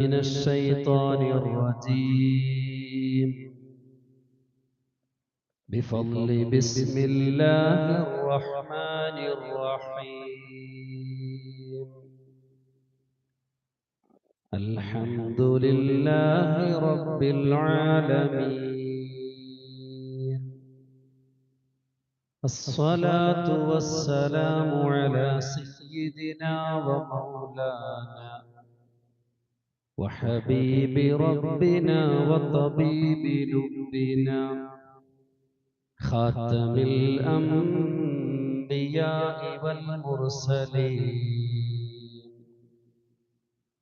من الشيطان الرجيم بفضل بسم الله الرحمن الرحيم الحمد لله رب العالمين الصلاة والسلام على سيدنا ومولانا وحبيب ربنا وطبيب لبنا خاتم الأنبياء والمرسلين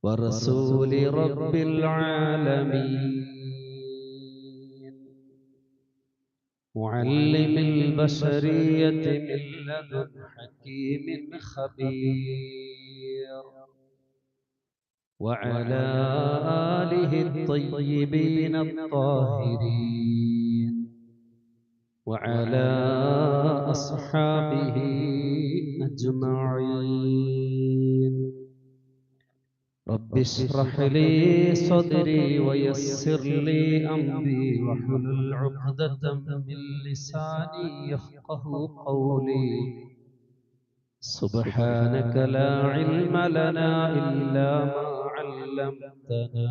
ورسول رب العالمين معلم البشرية من لدن حكيم خبير وعلى آله الطيبين الطاهرين وعلى أصحابه أجمعين رب اشرح لي صدري ويسر لي أمري واحلل عقدة من لساني يفقه قولي سبحانك لا علم لنا إلا ما علمتنا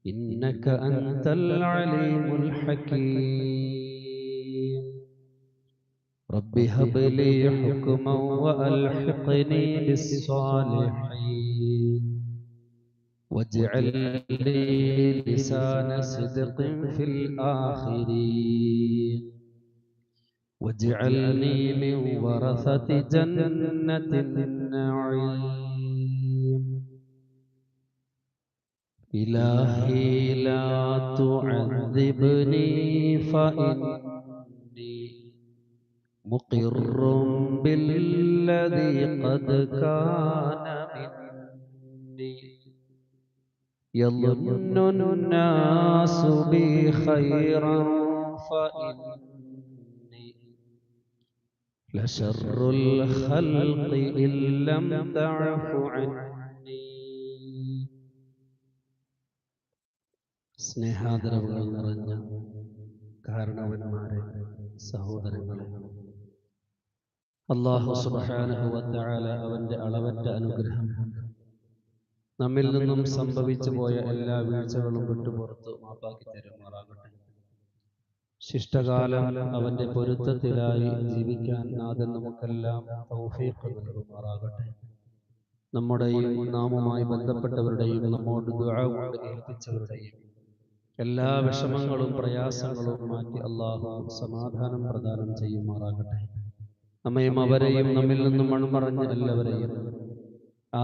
إنك أنت العليم الحكيم رب هب لي حكما وألحقني بالصالحين واجعل لي لسان صدق في الآخرين واجعلني من ورثة جنة النعيم إلهي لا تعذبني فإني مقر بالذي قد كان مني يظن الناس بي خيرا فإني لشر الخلق إن لم تعف عني സ്നേഹാദരവുകൾ നിറഞ്ഞ കാരണവന്മാരെ, സഹോദരങ്ങളെ, അല്ലാഹു സുബ്ഹാനഹു വ തആല അവന്റെ അളവറ്റ അനുഗ്രഹം കൊണ്ട് നമ്മിൽ നിന്നും സംഭവിച്ചു പോയ എല്ലാ വീഴ്ചകളും വിട്ടുപുറത്ത് മാപ്പാക്കി തരുമാറാകട്ടെ. ശിഷ്ടകാലം അവന്റെ പൊരുത്തത്തിലായി ജീവിക്കാൻ നാഥൻ നമുക്കെല്ലാം തൗഫീഖ് നൽകുമാറാകട്ടെ. നമ്മുടെയും നാമുമായി ബന്ധപ്പെട്ടവരുടെയും നമ്മോട് ദുആ കൊണ്ട് ഏൽപ്പിച്ചവരുടെയും എല്ലാ വിഷമങ്ങളും പ്രയാസങ്ങളും മാറ്റി അല്ലാഹു സമാധാനം പ്രദാനം ചെയ്യുമാറാകട്ടെ. നമ്മയും അവരെയും നമ്മിൽ നിന്നും മൺമറഞ്ഞ എല്ലാവരെയും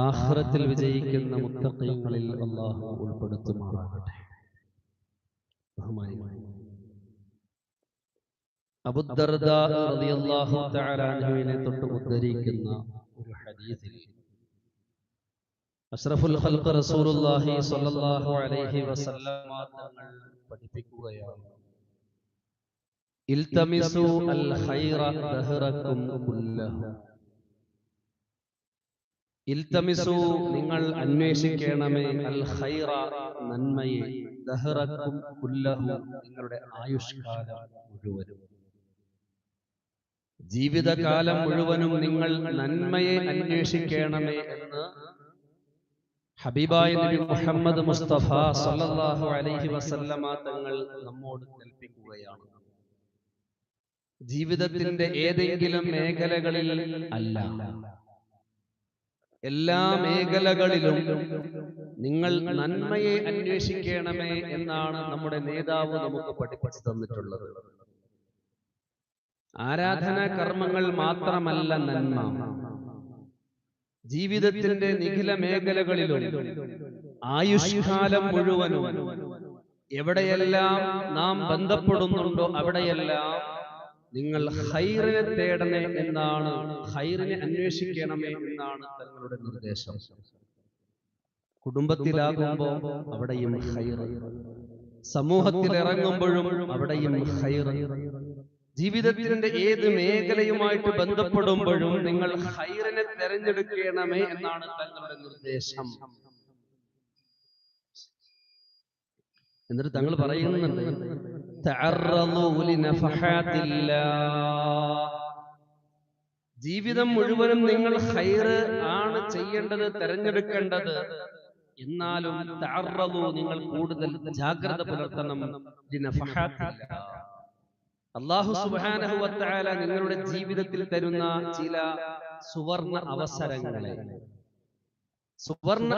ആഖിറത്തിൽ വിജയിക്കുന്ന മുത്തഖീങ്ങളിൽ അല്ലാഹു ഉൾപ്പെടുത്തുമാറാകട്ടെ. അബൂ ദർദാ റളിയല്ലാഹു തആല അൻഹുവിനെ തൊട്ട് ഉദ്ധരിക്കുന്ന ഒരു ഹദീസിൽ അഷ്റഫുൽ ഖൽഖ് റസൂലുള്ളാഹി സ്വല്ലല്ലാഹു അലൈഹി വസല്ലം തങ്ങൾ പഠിപ്പിക്കുകയാണ്, ഇൽതമിസു അൽ ഖൈറ ദഹറകും കുല്ലഹു. ഇൽതമിസു നിങ്ങൾ അന്വേഷിക്കണമേ, അൽ ഖൈറ നന്മയെ, ദഹറകും കുല്ലഹു നിങ്ങളുടെ ആയുഷ്കാലം മുഴുവനും, ജീവിതകാലം മുഴുവനും നിങ്ങൾ നന്മയെ അന്വേഷിക്കണമേ എന്ന് ഹബീബായ നബി മുഹമ്മദ് മുസ്തഫ സല്ലല്ലാഹു അലൈഹി വസല്ലമ തങ്ങൾ നമ്മോട് കൽപ്പിക്കുകയാണ്. ജീവിതത്തിന്റെ ഏതെങ്കിലും മേഖലകളിൽ അല്ല, എല്ലാ മേഖലകളിലും നിങ്ങൾ നന്മയെ അന്വേഷിക്കണമേ എന്നാണ് നമ്മുടെ നേതാവ് നമുക്ക് പഠിപ്പിച്ചു തന്നിട്ടുള്ളത്. ആരാധനാ കർമ്മങ്ങൾ മാത്രമല്ല നന്മ, ജീവിതത്തിന്റെ നിഖില മേഖലകളിലും ആയുഷ്കാലം മുഴുവനും എവിടെയെല്ലാം നാം ബന്ധപ്പെടുന്നുണ്ടോ അവിടെയെല്ലാം നിങ്ങൾ ഖൈറിനെ തേടണേ എന്നാണ്, ഖൈറിനെ അന്വേഷിക്കണമേ എന്നാണ് തങ്ങളുടെ നിർദ്ദേശം. കുടുംബത്തിലാകുമ്പോൾ അവിടെയും ഖൈർ, സമൂഹത്തിൽ ഇറങ്ങുമ്പോഴും അവിടെയും ഖൈർ, ജീവിതത്തിന്റെ ഏത് മേഖലയുമായിട്ട് ബന്ധപ്പെടുമ്പോഴും നിങ്ങൾ ഖൈറിനെ തെരഞ്ഞെടുക്കണമേ എന്നാണ് തങ്ങളുടെ നിർദ്ദേശം. എന്നിട്ട് തങ്ങൾ പറയുന്നുണ്ട്, തഅറളൂ ലിനഫഹാത്തില്ലാഹ്, ജീവിതം മുഴുവനും നിങ്ങൾ ഖൈറ് ആണ് ചെയ്യേണ്ടത്, തെരഞ്ഞെടുക്കേണ്ടത്. എന്നാലും തഅറളൂ, നിങ്ങൾ കൂടുതൽ ജാഗ്രത പുലർത്തണം. ലിനഫഹാത്തില്ലാഹ്, അല്ലാഹു സുബ്ഹാനഹു വ തആല നിങ്ങളുടെ ജീവിതത്തിൽ തരുന്ന ചില സുവർണ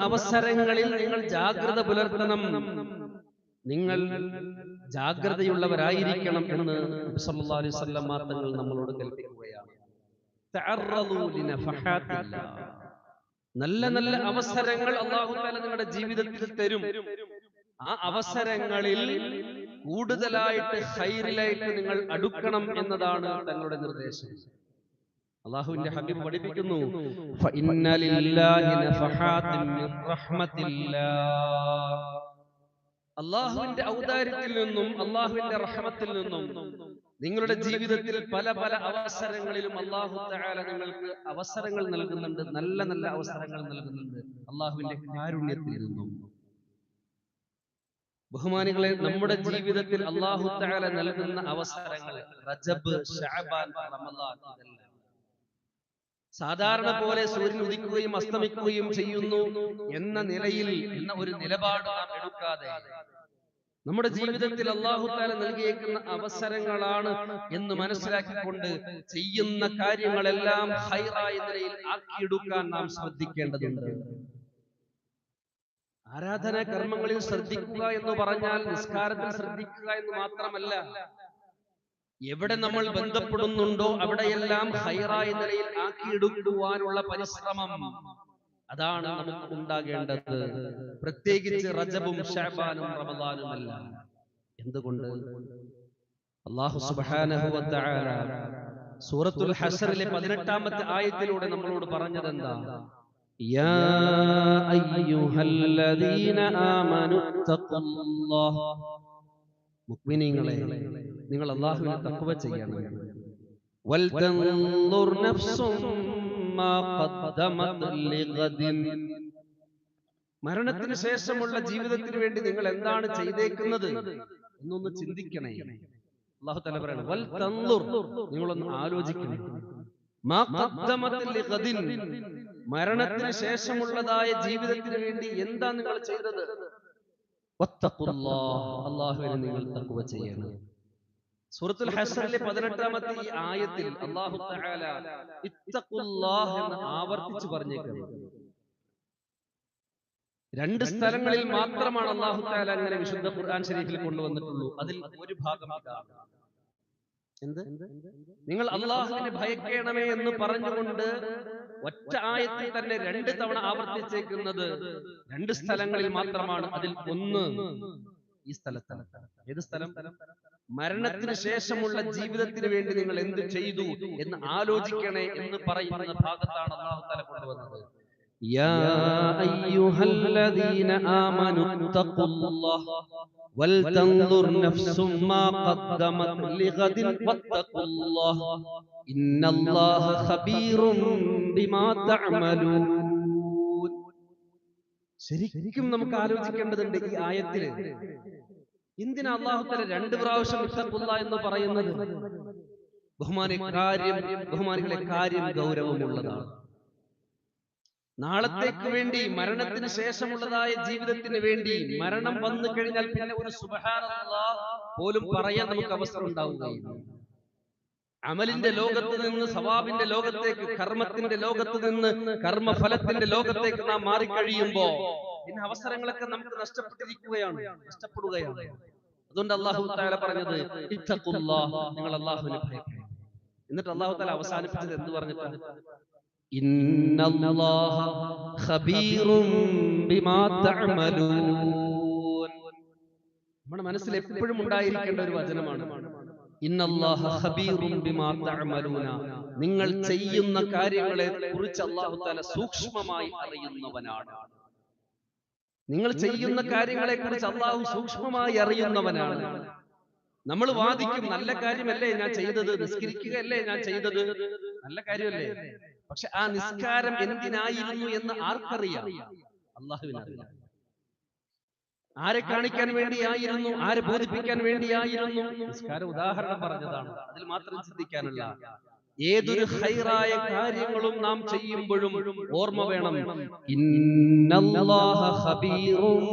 അവസരങ്ങളിൽ നിങ്ങൾ ജാഗ്രത പുലർത്തണം, നിങ്ങൾ ജാഗ്രതയുള്ളവരായിരിക്കണം എന്ന് നബി സല്ലല്ലാഹു അലൈഹി വസല്ലം തങ്ങൾ നമ്മളോട് കൽപ്പിക്കുകയാണ്. തഅറളൂ ലിനഫഹാത്തില്ലാഹ്, നല്ല നല്ല അവസരങ്ങൾ അല്ലാഹു തആല നിങ്ങളുടെ ജീവിതത്തിൽ തരും. ആ അവസരങ്ങളിൽ കൂടുതലായിട്ട് ഖൈറിലേക്ക് നിങ്ങൾ അടുക്കണം എന്നതാണ് തങ്ങളുടെ നിർദ്ദേശം. അല്ലാഹുവിന്റെ ഹബീബ് പഠിപ്പിക്കുന്നു, ഫഇന്ന ലില്ലാഹി നഫഹാത്തിൻ മിർ റഹ്മത്തില്ലാഹ്, അല്ലാഹുവിന്റെ ഔദാര്യത്തിൽ നിന്നും അല്ലാഹുവിന്റെ റഹ്മത്തിൽ നിന്നും നിങ്ങളുടെ ജീവിതത്തിൽ പല പല അവസരങ്ങളിലും അല്ലാഹു തആല നിങ്ങൾക്ക് അവസരങ്ങൾ നൽകുന്നുണ്ട്, നല്ല നല്ല അവസരങ്ങൾ നൽകുന്നുണ്ട് അല്ലാഹുവിന്റെ കാരുണ്യത്തിൽ നിന്നും. ബഹുമാനികളെ, നമ്മുടെ ജീവിതത്തിൽ അല്ലാഹു തആല നൽകുന്ന അവസരങ്ങൾ റജബ്, ശഅബാൻ, റമളാൻ, ഇതെല്ലാം സാധാരണ പോലെ സൂര്യൻ ഉദിക്കുകയും അസ്തമിക്കുകയും ചെയ്യുന്നു എന്ന നിലയിൽ, എന്ന ഒരു നിലപാട് നാം എടുക്കാതെ, നമ്മുടെ ജീവിതത്തിൽ അല്ലാഹു തആല നൽകിയേക്കുന്ന അവസരങ്ങളാണ് എന്ന് മനസ്സിലാക്കിക്കൊണ്ട് ചെയ്യുന്ന കാര്യങ്ങളെല്ലാം ഖൈറായ നിലയിൽ ആക്കിയെടുക്കാൻ നാം ശ്രദ്ധിക്കേണ്ടതുണ്ട്. ആരാധനാ കർമ്മങ്ങളിൽ ശ്രദ്ധിക്കുക എന്ന് പറഞ്ഞാൽ നിസ്കാരത്തിൽ ശ്രദ്ധിക്കുക എന്ന് മാത്രമല്ല, എവിടെ നമ്മൾ ബന്ധപ്പെടുന്നുണ്ടോ അവിടെയെല്ലാം ഖൈറായ നിലയിൽ ആക്കിയെടുക്കുവാനുള്ള പരിശ്രമം, അതാണ് നമുക്ക് ഉണ്ടാകേണ്ടത്. പ്രത്യേകിച്ച് റജബും ശഅബാനും റമളാനും എല്ലാം. എന്തുകൊണ്ട്? അല്ലാഹു സുബ്ഹാനഹു വ തആല സൂറത്തുൽ ഹശ്റിലെ 18ാമത്തെ ആയത്തിലൂടെ നമ്മളോട് പറഞ്ഞത് എന്താ? യാ അയ്യുഹല്ലദീന ആമനു തഖുല്ലാഹ്, മുഅ്മിനീങ്ങളെ, നിങ്ങൾ അല്ലാഹുവിനെ തഖ്വ ചെയ്യണം. വൽ തൻദുർ നഫ്സും മാ ഖദ്ദമത് ലിഗദിൻ, മരണത്തിന് ശേഷമുള്ള ജീവിതത്തിന് വേണ്ടി നിങ്ങൾ എന്താണ് ചെയ്തേക്കുന്നത് എന്നൊന്ന് ചിന്തിക്കണേ. അല്ലാഹു തആല പറയുന്നു, വൽ തൻദുർ, നിങ്ങളൊന്ന് ആലോചിക്കണം. മാ ഖദ്ദമത് ലിഗദിൻ, മരണത്തിന് ശേഷമുള്ളതായ ജീവിതത്തിന് വേണ്ടി എന്താ നിങ്ങൾ ചെയ്തത്? വത്തഖുല്ലാഹ്, അല്ലാഹുവിനെ നിങ്ങൾ തഖ്വ ചെയ്യണം. സൂറത്തുൽ ഹശ്റിലെ 18ാമത്തെ ഈ ആയത്തിൽ അല്ലാഹു തആല ഇത്തഖുല്ലാഹ് എന്ന് ആവർത്തിച്ചു പറഞ്ഞേക്കുന്നു. 2 സ്ഥലങ്ങളിൽ മാത്രമാണ് അല്ലാഹു തആല അങ്ങനെ വിശുദ്ധ ഖുർആൻ ശരീഫിൽ കൊണ്ടുവന്നിട്ടുള്ളൂ. അതിൽ ഒരു ഭാഗം ഇതാണ്. എന്ത്? നിങ്ങൾ അല്ലാഹുവിനെ ഭയക്കണമേ എന്ന് പറഞ്ഞുകൊണ്ട് ഒറ്റ ആയത്തിൽ തന്നെ 2 തവണ ആവർത്തിച്ചേക്കുന്നത് 2 സ്ഥലങ്ങളിൽ മാത്രമാണ്. അതിൽ ഒന്ന് ഈ സ്ഥലത്താണ്. ഏത് സ്ഥലം? മരണത്തിന് ശേഷമുള്ള ജീവിതത്തിന് വേണ്ടി നിങ്ങൾ എന്ത് ചെയ്തു എന്ന് ആലോചിക്കണേ എന്ന് പറയുന്ന ഭാഗത്താണ് അല്ലാഹു തആല കൊണ്ടുവന്നത്. യാ അയ്യുഹല്ലദീന ആമനു തഖുല്ലാഹ് വൽ തൻദുർ നഫ്സും മാ ഖദ്ദമത് ലിഗദിൻ വത്തഖുല്ലാഹ് ഇന്നല്ലാഹ ഖബീറുൻ ബിമാ തഅമലൂൻ. ശരിക്കും നമുക്ക് ആലോചിക്കേണ്ടതുണ്ട് ഈ ആയത്തില്. എന്തിനാ അല്ലാഹു തആല 2 പ്രാവശ്യം ഇത്തഖുല്ലാഹ് എന്ന് പറയുന്നത്? ബഹുമാനികളെ, കാര്യം ഗൗരവമുള്ളതാണ്. നാളത്തേക്ക് വേണ്ടി, മരണത്തിന് ശേഷമുള്ളതായ ജീവിതത്തിന് വേണ്ടി, മരണം വന്നു കഴിഞ്ഞാൽ പിന്നെ ഒരു സുബ്ഹാനല്ലാഹ് പോലും പറയാൻ നമുക്ക് അവസരം ഉണ്ടാവുകയില്ല. അമലിന്റെ ലോകത്ത് നിന്ന് സവാബിന്റെ ലോകത്തേക്ക്, കർമ്മത്തിന്റെ ലോകത്ത് നിന്ന് കർമ്മഫലത്തിന്റെ ലോകത്തേക്ക് നാം മാറിക്കഴിയുമ്പോ പിന്നെ അവസരങ്ങളൊക്കെ നമുക്ക് നഷ്ടപ്പെടുകയാണ്. അതുകൊണ്ട് അല്ലാഹു തആല പറഞ്ഞത് ഇത്തഖുല്ലാഹ്, നിങ്ങൾ അല്ലാഹുവിനെ ഭയപ്പെടുക. എന്നിട്ട് അല്ലാഹു തആല അവസാനിപ്പിച്ചത് എന്ത് പറഞ്ഞിട്ടാണ്? ഇന്നല്ലാഹ ഖബീറുൻ ബിമാ തഅമലൂൻ. നമ്മുടെ മനസ്സിൽ എപ്പോഴും ഉണ്ടായിരിക്കേണ്ട ഒരു വചനമാണ് ഇന്നല്ലാഹ ഖബീറുൻ ബിമാ തഅമലൂന. നിങ്ങൾ ചെയ്യുന്ന കാര്യങ്ങളെ കുറിച്ച് അല്ലാഹു തആല സൂക്ഷ്മമായി അറിയുന്നവനാണ്. നിങ്ങൾ ചെയ്യുന്ന കാര്യങ്ങളെ കുറിച്ച് അല്ലാഹു സൂക്ഷ്മമായി അറിയുന്നവനാണ്. നമ്മൾ വാദിക്കും, നല്ല കാര്യമല്ലേ ഞാൻ ചെയ്തത്, നിസ്കരിക്കുകയല്ലേ ഞാൻ ചെയ്തത്, നല്ല കാര്യമല്ലേ. പക്ഷെ ആ നിസ്കാരം എന്തിനായിരുന്നു എന്ന് ആർക്കറിയാം? അല്ലാഹുവിനറിയാം. ആരെ കാണിക്കാൻ വേണ്ടിയായിരുന്നു? ആരെ ബോധിപ്പിക്കാൻ വേണ്ടിയായിരുന്നു? നിസ്കാരം ഉദാഹരണം പറഞ്ഞതാണ്, അതിൽ മാത്രം ചിന്തിക്കാനുള്ള. ഏതൊരു ഖൈറായ കാര്യങ്ങളും നാം ചെയ്യുമ്പോഴും ഓർമ്മ വേണം, ഇന്നല്ലാഹ ഖബീറും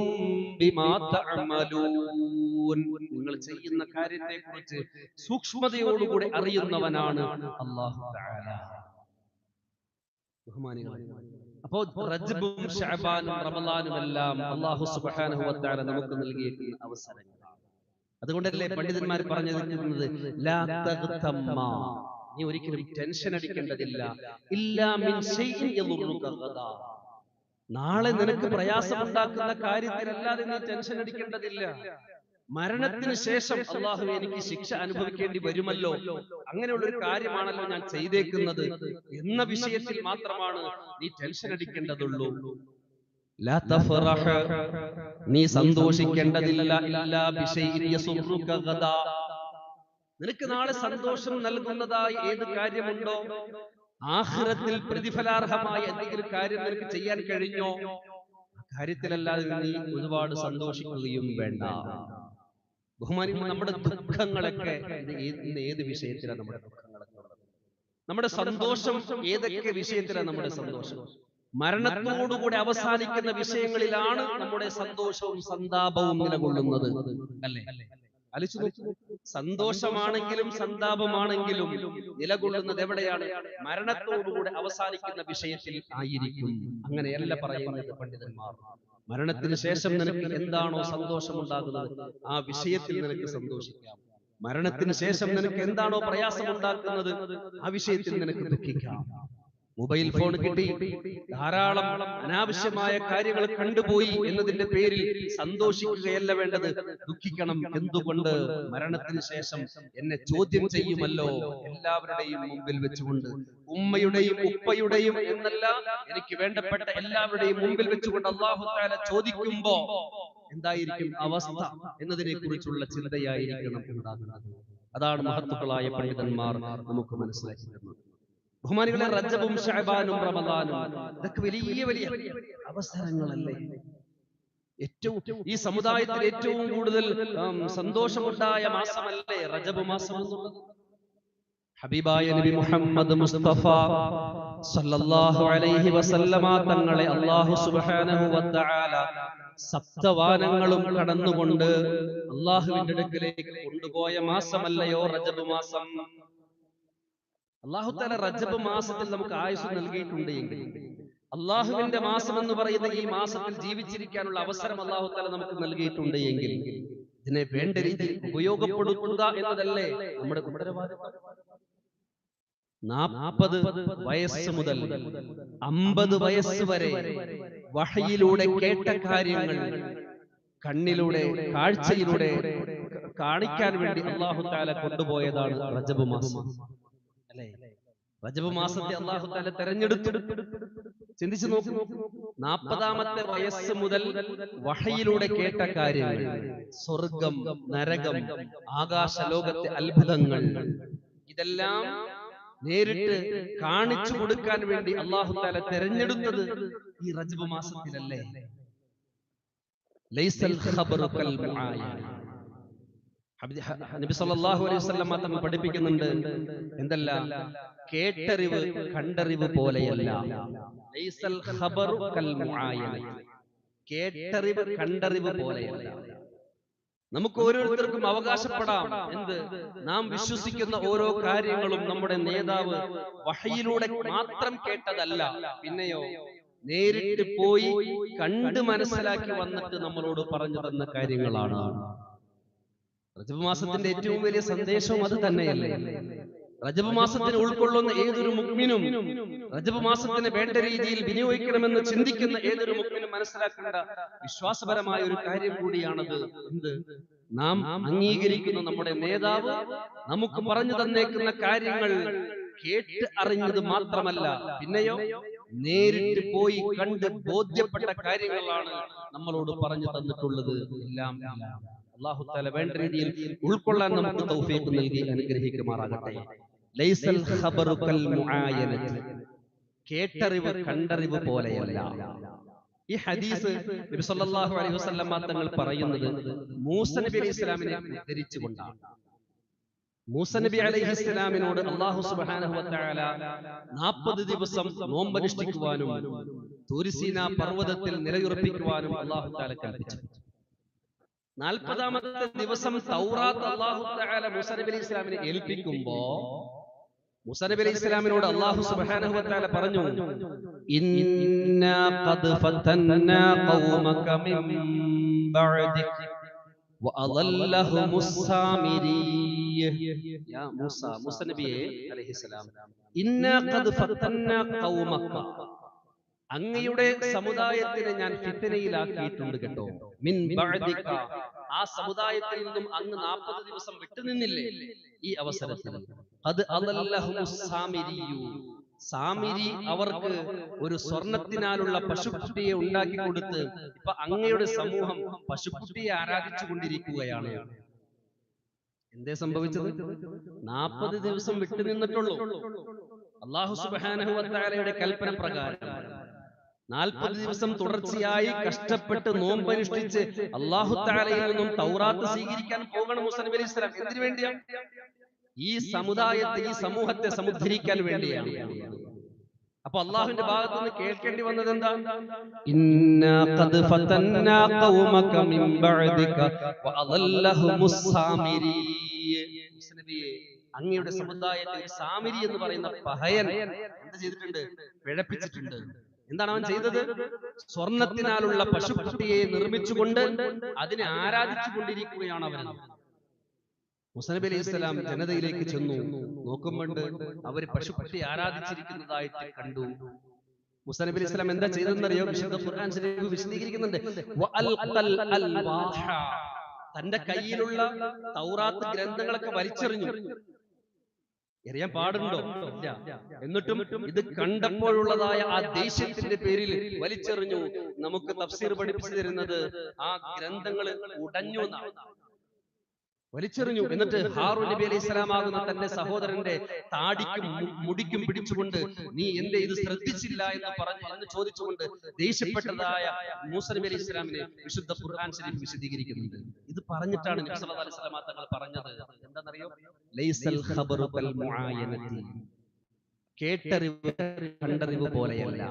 ബിമാ തഅമലൂൻ. നിങ്ങൾ ചെയ്യുന്ന കാര്യത്തെക്കുറിച്ച് സൂക്ഷ്മതയോടുകൂടി അറിയുന്നവനാണ് അല്ലാഹു തആല. ബഹുമാനികളെ, അപ്പോൾ റജബും ശഅബാനും റമളാനും എല്ലാം അല്ലാഹു സുബ്ഹാനഹു വ തആല നമുക്ക് നൽകിയിരിക്കുന്ന അവസരങ്ങളാണ്. അതുകൊണ്ടല്ലേ പണ്ഡിതന്മാർ പറഞ്ഞിരിക്കുന്നത്, ലാ തഗ്തമ്മ, നീ ഒരിക്കലും ടെൻഷൻ അടിക്കേണ്ടതില്ല, ഇല്ലാ മിൻ ശൈഇൻ യദുറുക ഗദാ, നാളെ നിനക്ക് പ്രയാസമുണ്ടാക്കുന്ന കാര്യത്തിലല്ലാതെ നീ ടെൻഷൻ അടിക്കേണ്ടതില്ല. മരണത്തിന് ശേഷം അല്ലാഹു എനിക്ക് ശിക്ഷ അനുഭവിക്കേണ്ടി വരുമല്ലോ, അങ്ങനെയുള്ള ഒരു കാര്യമാണല്ലോ ഞാൻ ചെയ്തേക്കുന്നത് എന്ന വിഷയത്തിൽ മാത്രമാണ് നീ ടെൻഷൻ അടിക്കേണ്ടതുള്ളൂ. ലാ തഫറഹ്, നീ സന്തോഷിക്കേണ്ടതില്ല, ഇല്ലാ ബിശൈഇൻ യസുറുക ഗദാ, നിനക്ക് നാളെ സന്തോഷം നൽകുന്നതായി ഏത് കാര്യമുണ്ടോ, ആഖിറത്തിൽ പ്രതിഫലാർഹമായ എന്തെങ്കിലും കാര്യം നിനക്ക് ചെയ്യാൻ കഴിഞ്ഞോ, ആ കാര്യത്തിലല്ലാതെ നീ ഒരുപാട് സന്തോഷിക്കുകയും വേണ്ട. ബഹുമാനികൾ, നമ്മുടെ ദുഃഖങ്ങളൊക്കെ ഏത് വിഷയത്തിലാണ് നമ്മുടെ ദുഃഖങ്ങളൊക്കെ ഉള്ളത്? നമ്മുടെ സന്തോഷം ഏതൊക്കെ വിഷയത്തിലാണ് നമ്മുടെ സന്തോഷം? മരണത്തോടുകൂടി അവസാനിക്കുന്ന വിഷയങ്ങളിലാണ് നമ്മുടെ സന്തോഷവും സന്താപവും നിലകൊള്ളുന്നത്, അല്ലേ? ആലോചിച്ചു നോക്കൂ, സന്തോഷമാണെങ്കിലും സന്താപമാണെങ്കിലും നിലകൊള്ളുന്നത് എവിടെയാണ്? മരണത്തോടുകൂടി അവസാനിക്കുന്ന വിഷയത്തിൽ ആയിരിക്കും. അങ്ങനെയല്ല പറയുന്നത് പണ്ഡിതന്മാർ. മരണത്തിന് ശേഷം നിനക്ക് എന്താണോ സന്തോഷമുണ്ടാകുന്നത് ആ വിഷയത്തിൽ നിനക്ക് സന്തോഷിക്കാം. മരണത്തിന് ശേഷം നിനക്ക് എന്താണോ പ്രയാസമുണ്ടാക്കുന്നത് ആ വിഷയത്തിൽ നിനക്ക് ദുഃഖിക്കാം. മൊബൈൽ ഫോൺ കിട്ടി, ധാരാളം അനാവശ്യമായ കാര്യങ്ങൾ കണ്ടുപോയി എന്നതിന്റെ പേരിൽ സന്തോഷിക്കുകയല്ല വേണ്ടത്, ദുഃഖിക്കണം. എന്തുകൊണ്ട്? മരണത്തിന് ശേഷം എന്നെ ചോദ്യം ചെയ്യുമല്ലോ എല്ലാവരുടെയും മുമ്പിൽ വെച്ചുകൊണ്ട്, ഉമ്മയുടെയും ഉപ്പയുടെയും എന്നല്ല, എനിക്ക് വേണ്ടപ്പെട്ട എല്ലാവരുടെയും മുമ്പിൽ വെച്ചുകൊണ്ട് അല്ലാഹു തആല ചോദിക്കുമ്പോ എന്തായിരിക്കും അവസ്ഥ എന്നതിനെ കുറിച്ചുള്ള ചിന്തയായിരിക്കണം ഉണ്ടാകുന്നത്. അതാണ് മഹത്തുക്കളായ പണ്ഡിതന്മാർ നമുക്ക് മനസ്സിലാക്കി തരുന്നത്. ബഹുമാനികളെ, റജബും ശഅബാനും റമളാനും ഇതൊക്കെ വലിയ വലിയ അവസരങ്ങളല്ലേ? ഏറ്റവും ഈ സമുദായത്തിൽ ഏറ്റവും കൂടുതൽ സന്തോഷമുണ്ടായ മാസമല്ലേ റജബ് മാസം എന്നുള്ളത്? ഹബീബായ നബി മുഹമ്മദ് മുസ്തഫ സല്ലല്ലാഹു അലൈഹി വസല്ലമ തങ്ങളെ അല്ലാഹു സുബ്ഹാനഹു വ തആല സപ്തവാനങ്ങളും കടന്നുകൊണ്ട് അല്ലാഹുവിന്റെ അടുക്കലേക്ക് കൊണ്ടുപോയ മാസമല്ലയോ റജബ് മാസം? അല്ലാഹു തആല റജബ് മാസത്തിൽ നമുക്ക് ആയുസ് നൽകിയിട്ടുണ്ട് എങ്കിൽ, അല്ലാഹുവിന്റെ മാസം എന്ന് പറയുന്ന ഈ മാസത്തിൽ ജീവിച്ചിരിക്കാനുള്ള അവസരം അല്ലാഹു തആല നമുക്ക് നൽകിയിട്ടുണ്ട് എങ്കിൽ ഇതിനെ വേണ്ട രീതിയിൽ ഉപയോഗപ്പെടുത്തുക എന്നതല്ലേ നമ്മുടെ ഉത്തരവാദിത്വം. 40 വയസ്സ് മുതൽ 50 വയസ്സ് വരെ വഹയിലൂടെ കേട്ട കാര്യങ്ങൾ കണ്ണിലൂടെ, കാഴ്ചയിലൂടെ കാണിക്കാൻ വേണ്ടി അല്ലാഹു തആല കൊണ്ടുപോയതാണ് റജബ് മാസം, അല്ലേ? റജബ് മാസത്തെ അല്ലാഹു തആല തെരഞ്ഞെടുത്തു. ചിന്തിച്ചു നോക്കൂ, 40ാമത്തെ വയസ്സ് മുതൽ വഹയിലൂടെ കേട്ട കാര്യങ്ങൾ, സ്വർഗം, നരകം, ആകാശ ലോകത്തെ അത്ഭുതങ്ങൾ, ഇതെല്ലാം നേരിട്ട് കാണിച്ചു കൊടുക്കാൻ വേണ്ടി അല്ലാഹു തആല തെരഞ്ഞെടുത്തത് ഈ റജബ് മാസത്തിലല്ലേ? ലൈസൽ ഖബറു കൽ മുആയന. നബി സല്ലല്ലാഹു അലൈഹി വസല്ലം തങ്ങൾ പഠിപ്പിക്കുന്നുണ്ട്, എന്തല്ല? കേട്ടറിവ് കണ്ടറിവ് പോലെയല്ല. ലൈസൽ ഖബറു കൽ മുആയന, കേട്ടറിവ് കണ്ടറിവ് പോലെയല്ല. നമുക്ക് ഓരോരുത്തർക്കും അവകാശപ്പെടാം, എന്ത്? നാം വിശ്വസിക്കുന്ന ഓരോ കാര്യങ്ങളും നമ്മുടെ നേതാവ് വഹയിലൂടെ മാത്രം കേട്ടതല്ല, പിന്നെയോ നേരിട്ട് പോയി കണ്ട് മനസ്സിലാക്കി വന്നിട്ട് നമ്മളോട് പറഞ്ഞു തന്ന കാര്യങ്ങളാണ്. റജബ് മാസത്തിന്റെ ഏറ്റവും വലിയ സന്ദേശവും അത് തന്നെയല്ലേ? റജബ് മാസത്തിന് ഉൾക്കൊള്ളുന്ന ഏതൊരു മുഅ്മിനും, റജബ് മാസത്തിന് വേണ്ട രീതിയിൽ വിനിയോഗിക്കണമെന്ന് ചിന്തിക്കുന്ന ഏതൊരു മുഅ്മിനും മനസ്സിലാക്കേണ്ട വിശ്വാസപരമായ ഒരു കാര്യം കൂടിയാണത്. എന്ത്? നാം അംഗീകരിക്കുന്ന നമ്മുടെ നേതാവ് നമുക്ക് പറഞ്ഞു തന്നേക്കുന്ന കാര്യങ്ങൾ കേട്ട് അറിഞ്ഞത് മാത്രമല്ല, പിന്നെയോ നേരിട്ട് പോയി കണ്ട് ബോധ്യപ്പെട്ട കാര്യങ്ങളാണ് നമ്മളോട് പറഞ്ഞു തന്നിട്ടുള്ളത്. എല്ലാം അല്ലാഹു തആല വേണ്ട രീതിയിൽ ഉൾക്കൊള്ളാൻ നമുക്ക് തൗഫീഖ് നൽകി അനുഗ്രഹിക്കുമാറാകട്ടെ. ലൈസൽ ഖബറു കൽ മുആയനതി, കേട്ടറിവ് കണ്ടറിവ് പോലെയല്ല. ഈ ഹദീസ് നബി സല്ലല്ലാഹു അലൈഹി വസല്ലം തങ്ങൾ പറയുന്നത് മൂസ നബി അലൈഹി ഇസ്ലാമിനെ ഉദ്ധരിച്ചുകൊണ്ടാണ്. മൂസ നബി അലൈഹി ഇസ്ലാമിനോട് അല്ലാഹു സുബ്ഹാനഹു വ തആല 40 ദിവസം നോമ്പനുഷ്ഠിക്കുവാനും തൂരിസീന പർവ്വതത്തിൽ നിലയുറപ്പിക്കുവാനും അല്ലാഹു തആല കൽപ്പിച്ചു. 40ാമത്തെ ദിവസം തൗറാത്ത് അല്ലാഹു തആല മൂസ നബി അലൈഹി ഇസ്ലാമിനെ ഏൽപ്പിക്കുമ്പോൾ മൂസ നബി അലൈഹി ഇസ്ലാമിനോട് അല്ലാഹു സുബ്ഹാനഹു വ തആല പറഞ്ഞു, ഇന്നാ ഖദ് ഫതന്നാ ഖൗമക മിൻ ബഅദിക വഅളല്ലഹുമുസ് സാമിരിയ്യ. യാ മൂസ നബിയെ അലൈഹിസ്സലാം, ഇന്നാ ഖദ് ഫതന്നാ ഖൗമക, അങ്ങയുടെ സമുദായത്തിനെ ഞാൻ ഫിത്നയിലാക്കിയിട്ടുണ്ട് കേട്ടോ. മിൻ ബഅദിക, ആ സമുദായത്തിൽ നിന്നും അങ്ങ് 40 ദിവസം വിട്ടുനിന്നില്ലേ? ഈ അവസരത്തിൽ ഖദ് അളല്ലഹുമുസ് സാമിരിയ്യു, സാമിരി അവർക്ക് ഒരു സ്വർണത്തിനാലുള്ള പശുക്കുട്ടിയെ ഉണ്ടാക്കി കൊടുത്ത് ഇപ്പൊ അങ്ങയുടെ സമൂഹം പശുക്കുട്ടിയെ ആരാധിച്ചു കൊണ്ടിരിക്കുകയാണ്. എന്തേ സംഭവിച്ചത്? 40 ദിവസം വിട്ടുനിന്നിട്ടുള്ളൂ. അല്ലാഹു സുബ്ഹാനഹു വ തആലയുടെ കൽപ്പന പ്രകാരം 40 ദിവസം തുടർച്ചയായി കഷ്ടപ്പെട്ട് നോമ്പനുഷ്ഠിച്ച് അല്ലാഹു തആലയിൽ നിന്നും തൗറാത്ത് സ്വീകരിക്കാൻ പോകണം മൂസ നബി അലൈഹി സ്വലാം. എന്തിനു വേണ്ടിയാണ്? ഈ സമുദായത്തെ, ഈ സമൂഹത്തെ സമുദ്ധരിക്കാൻ വേണ്ടിയാണ്. അപ്പൊ അള്ളാഹുവിന്റെ ഭാഗത്ത് നിന്ന് കേൾക്കേണ്ടി വന്നത് എന്താ? ഇന്നാ ഖദ് ഫതന്നാ ഖൗമക മിൻ ബഅദിക വഅളല്ലഹുമുസ് സാമിരി. അങ്ങയുടെ സമുദായത്തിൽ സാമിരി എന്ന് പറയുന്ന പഹയൻ എന്ത് ചെയ്തിട്ടുണ്ട്? പിഴപ്പിച്ചിട്ടുണ്ട്. എന്താണ് അവൻ ചെയ്തത്? സ്വർണത്തിനാലുള്ള പശുക്കുട്ടിയെ നിർമ്മിച്ചുകൊണ്ട് അതിനെ ആരാധിച്ചു കൊണ്ടിരിക്കുകയാണ് അവൻ. മൂസ നബി അലൈഹി സ്വലാം ജനതയിലേക്ക് ചെന്നു. നോക്കുമ്പോൾ അവർ പശുക്കുട്ടിയെ ആരാധിച്ചിരിക്കുന്നതായിട്ട് കണ്ടു. മൂസ നബി അലൈഹി സ്വലാം എന്താ ചെയ്തെന്നറിയോ? വിശുദ്ധ ഖുർആൻ ശരീഫ് വിശദീകരിക്കുന്നുണ്ട്. തന്റെ കയ്യിലുള്ള തൗറാത്ത് ഗ്രന്ഥങ്ങളൊക്കെ വലിച്ചെറിഞ്ഞു. എറിയാൻ പാടുണ്ടോ? ഇല്ല. എന്നിട്ടും ഇത് കണ്ടപ്പോഴുള്ളതായ ആ ദേഷ്യത്തിന്റെ പേരിൽ വലിച്ചെറിഞ്ഞു. നമുക്ക് തഫ്സീർ പഠിപ്പിച്ചു തരുന്നത് ആ ഗ്രന്ഥങ്ങൾ ഉടഞ്ഞു എന്നാണ്. വലിച്ചെറിഞ്ഞു. എന്നിട്ട് ഹാറൂൻ നബി അലൈഹി സ്വലാം ആകുന്ന തന്റെ സഹോദരന്റെ താടിക്കും മുടിക്കും പിടിച്ചുകൊണ്ട് നീ എന്റെ ഇത് ശ്രദ്ധിച്ചില്ല എന്ന് ചോദിച്ചുകൊണ്ട് ദേഷ്യപ്പെട്ടതായ മൂസ നബി അലൈഹി സ്വലാമിനെ വിശുദ്ധ ഖുർആൻ ശരീഫ് വിശദീകരിക്കുന്നുണ്ട്. ഇത് പറഞ്ഞിട്ടാണ് നബി സല്ലല്ലാഹു അലൈഹി വസല്ലം തങ്ങൾ പറഞ്ഞത്. എന്താണെന്നറിയോ? ലൈസൽ ഖബറു കൽ മുആയനതി, കേട്ടറിവ് കണ്ടറിവ് പോലെയല്ല.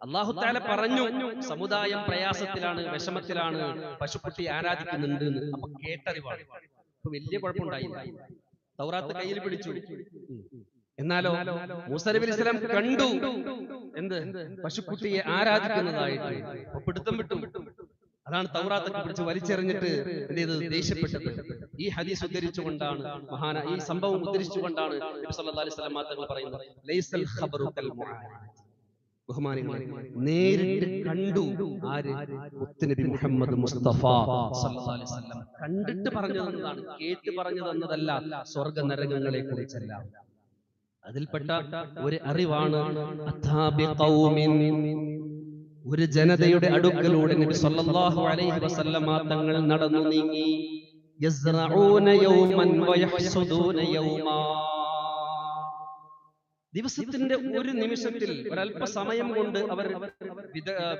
അല്ലാഹു തആല പറഞ്ഞു, സമുദായം പ്രയാസത്തിലാണ്, വിഷമത്തിലാണ്, പശുക്കുട്ടി ആരാധിക്കുന്നുണ്ട് എന്ന്. അപ്പൊ കേട്ടറിവാണ്. അപ്പൊ വലിയ കുഴപ്പമുണ്ടായില്ല. തൗറാത്ത് കയ്യിൽ പിടിച്ചു. എന്നാലോ മൂസ നബി അലൈഹി സ്വലാം കണ്ടു എന്ത്? പശുക്കുട്ടിയെ ആരാധിക്കുന്നതായിട്ട്. അപ്പൊ പിടുത്തം വിട്ടു. അതാണ് തൗറാത്തൊക്കെ പിടിച്ച് വലിച്ചെറിഞ്ഞിട്ട് എന്ത് ചെയ്തത്? ദേഷ്യപ്പെട്ടത്. ഈ ഹദീസ് ഉദ്ധരിച്ചുകൊണ്ടാണ് ഈ സംഭവം ഉദ്ധരിച്ചുകൊണ്ടാണ് നബി സല്ലല്ലാഹു അലൈഹി വസല്ലം തങ്ങൾ പറയുന്നത്, ലൈസൽ ഖബറു കൽ മുആയനതി. ബഹുമാനികളെ, നേരിട്ട് കണ്ടു. ആര്? മുത്തുനബി മുഹമ്മദ് മുസ്തഫ സല്ലല്ലാഹു അലൈഹി വസല്ലം കണ്ടിട്ട് പറഞ്ഞു തന്നതാണ്, കേട്ട് പറഞ്ഞു തന്നതല്ല. സ്വർഗ നരകങ്ങളെ കുറിച്ചല്ല. അതിൽപ്പെട്ട ഒരു അറിവാണ് ഒരു ജനതയുടെ അടുക്കലൂടെ നബി സല്ലല്ലാഹു അലൈഹി വസല്ലം തങ്ങൾ നടന്നു നീങ്ങി. യസ്റഊന യൗമൻ വയഹ്സുദൂന യൗമാ, ദിവസത്തിന്റെ ഒരു നിമിഷത്തിൽ ഒരല്പസമയം കൊണ്ട് അവർ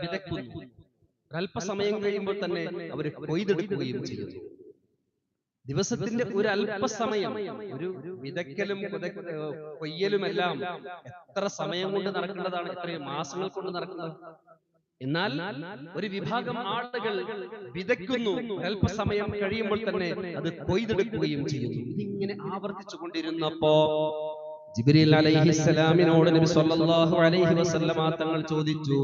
വിതയ്ക്കുന്നു. ഒരല്പസമയം കഴിയുമ്പോൾ തന്നെ അവർ കൊയ്തെടുക്കുകയും ചെയ്യുന്നു. ദിവസത്തിന്റെ ഒരു അല്പസമയം, ഒരു വിതയ്ക്കലും കൊയ്യലുമെല്ലാം എത്ര സമയം കൊണ്ട് നടക്കേണ്ടതാണ്? എത്രയും മാസങ്ങൾ കൊണ്ട് നടക്കുന്നത്. എന്നാൽ ഒരു വിഭാഗം ആളുകൾ വിതയ്ക്കുന്നു, അല്പസമയം കഴിയുമ്പോൾ തന്നെ അത് കൊയ്തെടുക്കുകയും ചെയ്യുന്നു. ഇതിങ്ങനെ ആവർത്തിച്ചു കൊണ്ടിരുന്നപ്പോ ജിബ്രീൽ അലൈഹിസ്സലാമിനോട് നബി സല്ലല്ലാഹു അലൈഹി വസല്ലം തങ്ങൾ ചോദിച്ചു,